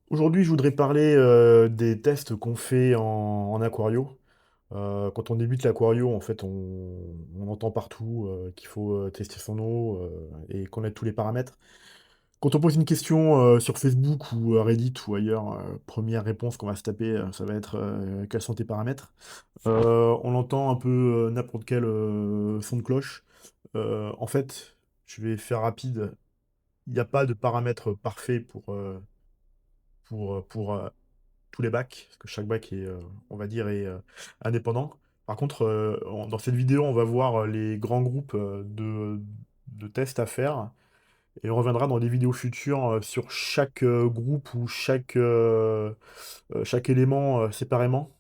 Aujourd'hui, je voudrais parler des tests qu'on fait en aquario. Quand on débute l'aquario, en fait, on entend partout qu'il faut tester son eau et connaître tous les paramètres. Quand on pose une question sur Facebook ou Reddit ou ailleurs, première réponse qu'on va se taper, ça va être quels sont tes paramètres? On entend un peu n'importe quel son de cloche. En fait, je vais faire rapide. Il n'y a pas de paramètres parfaits pour tous les bacs, parce que chaque bac est, on va dire, est indépendant. Par contre, dans cette vidéo, on va voir les grands groupes de tests à faire, et on reviendra dans des vidéos futures sur chaque groupe ou chaque élément séparément,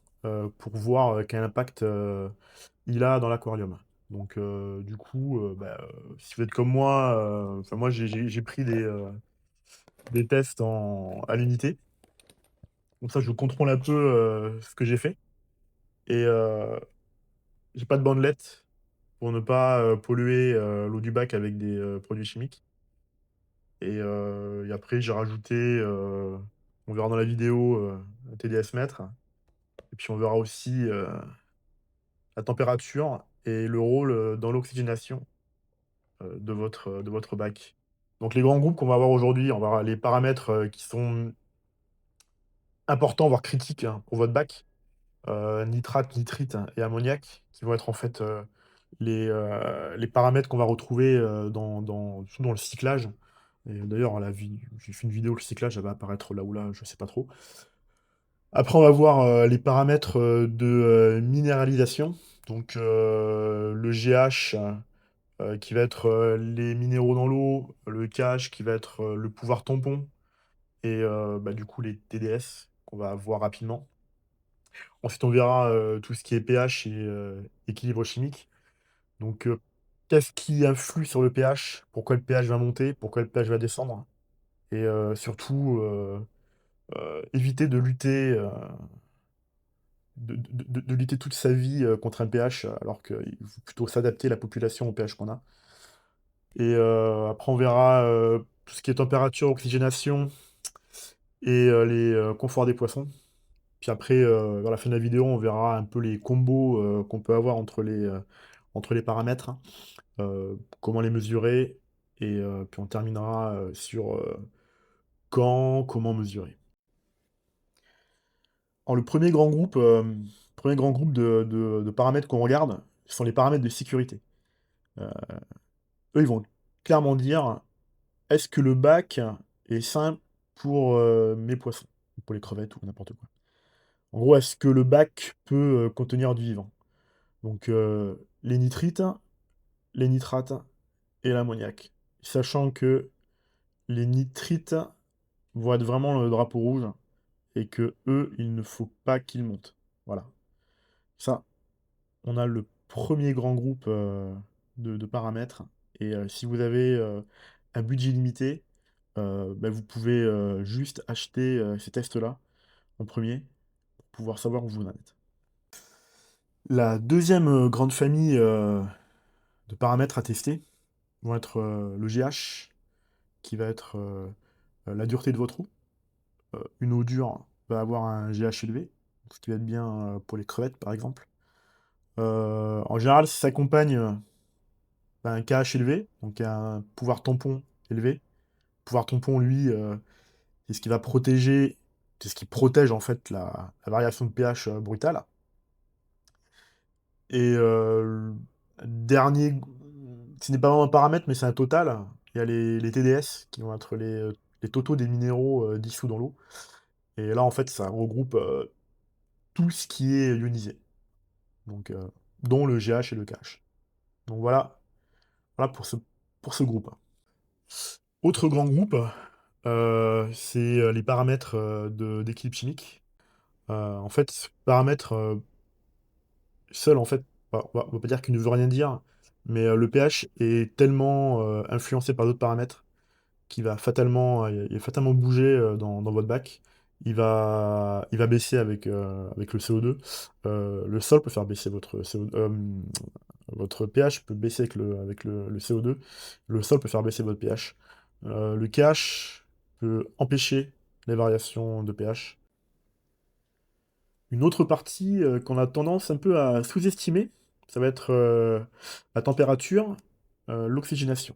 pour voir quel impact il a dans l'aquarium. Donc, du coup, si vous êtes comme moi, enfin, moi j'ai pris des tests à l'unité. Comme ça, je contrôle un peu ce que j'ai fait. Et j'ai pas de bandelette pour ne pas polluer l'eau du bac avec des produits chimiques. Et après, j'ai rajouté, on verra dans la vidéo, un TDS mètre. Et puis on verra aussi la température et le rôle dans l'oxygénation de votre bac. Donc les grands groupes qu'on va voir aujourd'hui, on va voir les paramètres qui sont importants, voire critiques, hein, pour votre bac. Nitrate, nitrite et ammoniac, qui vont être en fait les paramètres qu'on va retrouver surtout dans le cyclage. Et d'ailleurs, j'ai fait une vidéo, le cyclage, elle va apparaître là ou là, je sais pas trop. Après, on va voir les paramètres de minéralisation. Donc, le GH qui va être les minéraux dans l'eau, le KH qui va être le pouvoir tampon, et du coup, les TDS qu'on va voir rapidement. Ensuite, on verra tout ce qui est pH et équilibre chimique. Donc, qu'est-ce qui influe sur le pH? Pourquoi le pH va monter? Pourquoi le pH va descendre? Et surtout, éviter de lutter, de lutter toute sa vie contre un pH, alors qu'il faut plutôt s'adapter la population au pH qu'on a. Et après, on verra tout ce qui est température, oxygénation et les conforts des poissons. Puis après, vers la fin de la vidéo, on verra un peu les combos qu'on peut avoir entre les paramètres, hein, comment les mesurer, et puis on terminera sur comment mesurer. Alors le premier grand groupe de paramètres qu'on regarde, ce sont les paramètres de sécurité. Euh, Eux, ils vont clairement dire, est-ce que le bac est sain pour mes poissons, ou pour les crevettes ou n'importe quoi. En gros, est-ce que le bac peut contenir du vivant? Donc les nitrites, les nitrates et l'ammoniac. Sachant que les nitrites vont être vraiment le drapeau rouge et que eux, il ne faut pas qu'ils montent. Voilà. Ça, on a le premier grand groupe de paramètres. Et si vous avez un budget limité, vous pouvez juste acheter ces tests-là en premier pour pouvoir savoir où vous en êtes. La deuxième grande famille de paramètres à tester vont être le GH, qui va être la dureté de votre eau. Une eau dure va avoir un GH élevé, ce qui va être bien pour les crevettes par exemple. En général, ça s'accompagne d'un KH élevé, donc un pouvoir tampon élevé. Pouvoir tampon, lui, c'est ce qui va protéger, c'est ce qui protège en fait la variation de pH brutale. Et dernier, ce n'est pas vraiment un paramètre, mais c'est un total. Il y a les TDS, qui vont être les totaux des minéraux dissous dans l'eau. Et là, en fait, ça regroupe tout ce qui est ionisé, donc, dont le GH et le KH. Donc voilà pour ce groupe. Autre grand groupe, c'est les paramètres d'équilibre chimique. En fait, ce paramètre seul, en fait, on va pas dire qu'il ne veut rien dire, mais le pH est tellement influencé par d'autres paramètres qu'il va fatalement bouger dans votre bac. Il va baisser avec le CO2. Le sol peut faire baisser votre CO2. Votre pH peut baisser avec le CO2. Le sol peut faire baisser votre pH. Le KH peut empêcher les variations de pH. Une autre partie qu'on a tendance un peu à sous-estimer, ça va être la température, l'oxygénation.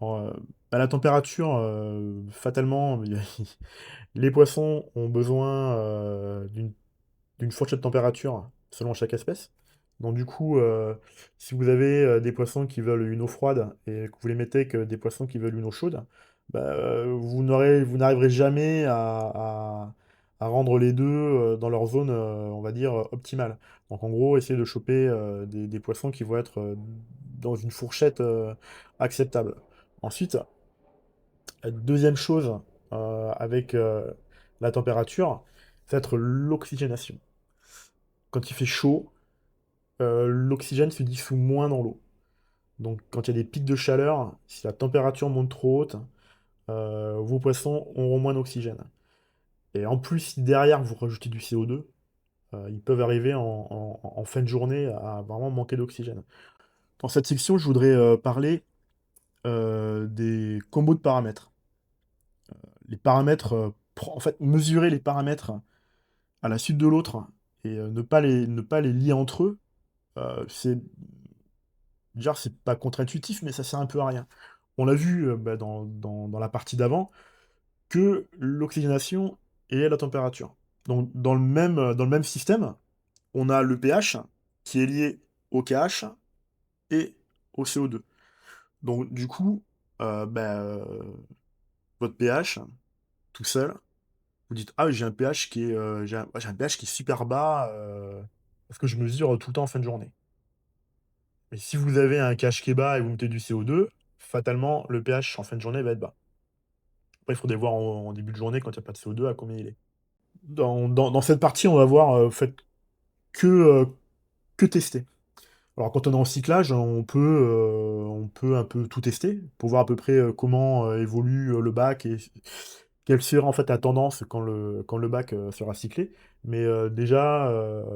Alors, à la température, fatalement, les poissons ont besoin d'une fourchette de température selon chaque espèce. Donc du coup, si vous avez des poissons qui veulent une eau froide et que vous les mettez avec des poissons qui veulent une eau chaude, bah, vous n'arriverez jamais à rendre les deux dans leur zone, on va dire, optimale. Donc en gros, essayez de choper des poissons qui vont être dans une fourchette acceptable. Ensuite, la deuxième chose avec la température, ça va être l'oxygénation. Quand il fait chaud, l'oxygène se dissout moins dans l'eau. Donc quand il y a des pics de chaleur, si la température monte trop haute, vos poissons auront moins d'oxygène. Et en plus, si derrière vous rajoutez du CO2, ils peuvent arriver en fin de journée à vraiment manquer d'oxygène. Dans cette section, je voudrais parler des combos de paramètres. Les paramètres, en fait, mesurer les paramètres à la suite de l'autre et ne pas les lier entre eux, c'est genre, c'est pas contre-intuitif, mais ça sert un peu à rien. On l'a vu bah, dans la partie d'avant, que l'oxygénation et la température. Donc dans le même système, on a le pH qui est lié au KH et au CO2. Donc du coup, bah, votre pH, tout seul, vous dites, ah, j'ai un pH qui est, j'ai un pH qui est super bas, parce que je mesure tout le temps en fin de journée. Et si vous avez un KH qui est bas et vous mettez du CO2, fatalement, le pH en fin de journée va être bas. Après, il faudrait voir en début de journée, quand il n'y a pas de CO2, à combien il est. Dans cette partie, on va voir, faites que tester. Alors, quand on est en cyclage, on peut un peu tout tester pour voir à peu près comment évolue le bac et quelle sera en fait la tendance quand le bac sera cyclé. Mais déjà,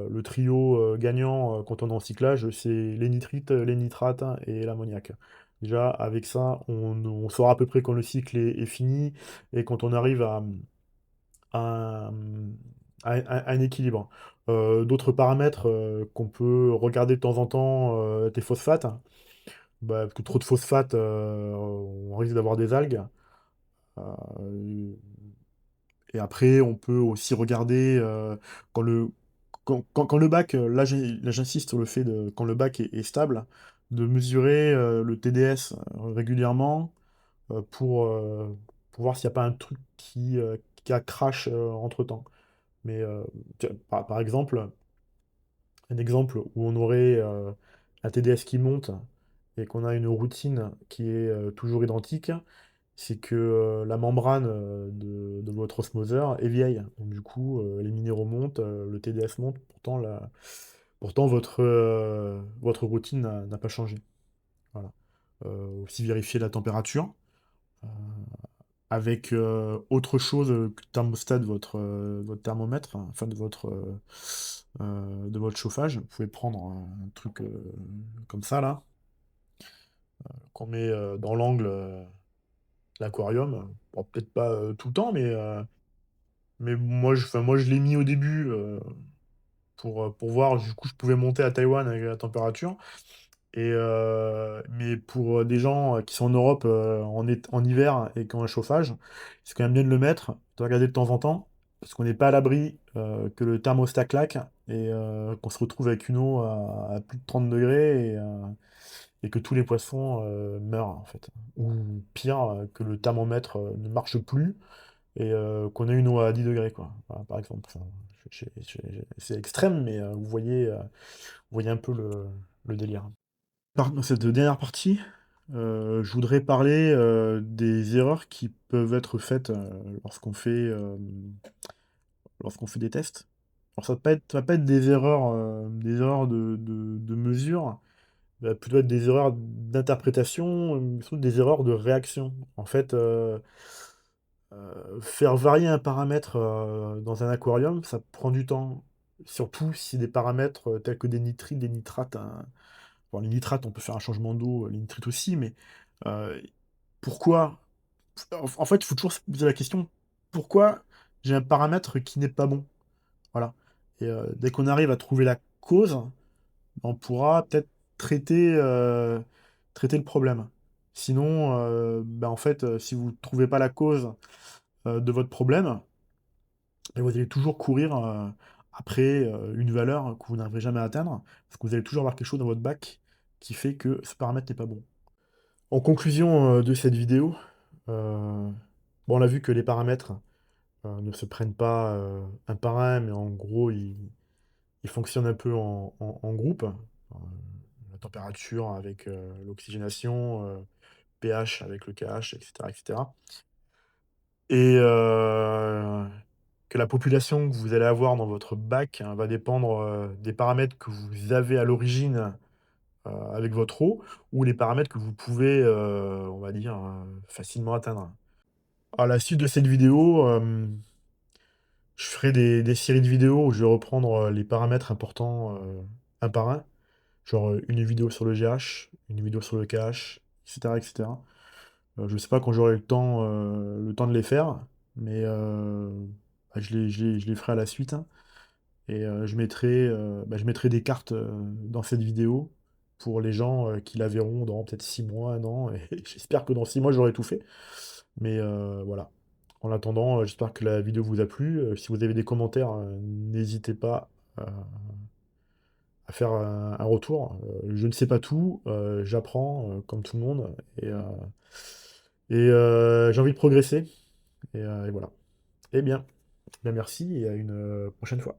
le trio gagnant quand on est en cyclage, c'est les nitrites, les nitrates et l'ammoniac. Déjà, avec ça, on saura à peu près quand le cycle est fini et quand on arrive à, à un équilibre. D'autres paramètres qu'on peut regarder de temps en temps, tes phosphates. Bah, parce que trop de phosphate, on risque d'avoir des algues. Euh, et après, on peut aussi regarder quand quand le bac, là j'insiste sur le fait de, quand le bac est stable, de mesurer le TDS régulièrement pour voir s'il n'y a pas un truc qui a crash entre-temps. Mais tiens, par exemple, un exemple où on aurait un TDS qui monte et qu'on a une routine qui est toujours identique, c'est que la membrane de votre osmoseur est vieille. Donc du coup, les minéraux montent, le TDS monte, pourtant, pourtant votre routine n'a pas changé. Voilà. Aussi vérifier la température. euh, avec autre chose que le thermostat de votre thermomètre, hein, enfin de votre chauffage. Vous pouvez prendre un truc comme ça, là, qu'on met dans l'angle de l'aquarium. Bon, peut-être pas tout le temps, mais moi, enfin, moi je l'ai mis au début pour voir, du coup, je pouvais monter à Taïwan avec la température. Mais pour des gens qui sont en Europe en hiver et qui ont un chauffage, c'est quand même bien de le mettre, de regarder de temps en temps, parce qu'on n'est pas à l'abri que le thermostat claque et qu'on se retrouve avec une eau à plus de 30 degrés et que tous les poissons meurent en fait. Ou pire, que le thermomètre ne marche plus et qu'on ait une eau à 10 degrés, quoi. Voilà, par exemple. Enfin, c'est extrême, mais vous voyez un peu le délire. Dans cette dernière partie, je voudrais parler des erreurs qui peuvent être faites lorsqu'on fait des tests. Alors ça va pas être des erreurs de mesure, ça va plutôt être des erreurs d'interprétation, surtout des erreurs de réaction. En fait, faire varier un paramètre dans un aquarium, ça prend du temps. Surtout si des paramètres tels que des nitrites, des nitrates, hein. Bon, les nitrates, on peut faire un changement d'eau, les nitrites aussi, mais euh, pourquoi? En fait, il faut toujours se poser la question, pourquoi j'ai un paramètre qui n'est pas bon. Voilà. Et dès qu'on arrive à trouver la cause, on pourra peut-être traiter, traiter le problème. Sinon, bah, en fait, si vous ne trouvez pas la cause de votre problème, bah, vous allez toujours courir après une valeur que vous n'arriverez jamais à atteindre, parce que vous allez toujours avoir quelque chose dans votre bac qui fait que ce paramètre n'est pas bon. En conclusion de cette vidéo, bon, on a vu que les paramètres ne se prennent pas un par un, mais en gros, ils fonctionnent un peu en groupe. La température avec l'oxygénation, pH avec le KH, etc., etc. Et que la population que vous allez avoir dans votre bac hein, va dépendre des paramètres que vous avez à l'origine avec votre eau, ou les paramètres que vous pouvez, on va dire, facilement atteindre. À la suite de cette vidéo, je ferai des séries de vidéos où je vais reprendre les paramètres importants un par un. Genre une vidéo sur le GH, une vidéo sur le KH, etc. etc. Je sais pas quand j'aurai le temps de les faire, mais bah, je les ferai à la suite, hein. Et je mettrai des cartes dans cette vidéo pour les gens qui la verront dans peut-être 6 mois, un an. Et j'espère que dans 6 mois, j'aurai tout fait. Mais voilà. En attendant, j'espère que la vidéo vous a plu. Si vous avez des commentaires, n'hésitez pas à faire un retour. Je ne sais pas tout, j'apprends comme tout le monde. Et j'ai envie de progresser. Et voilà. Eh bien, merci et à une prochaine fois.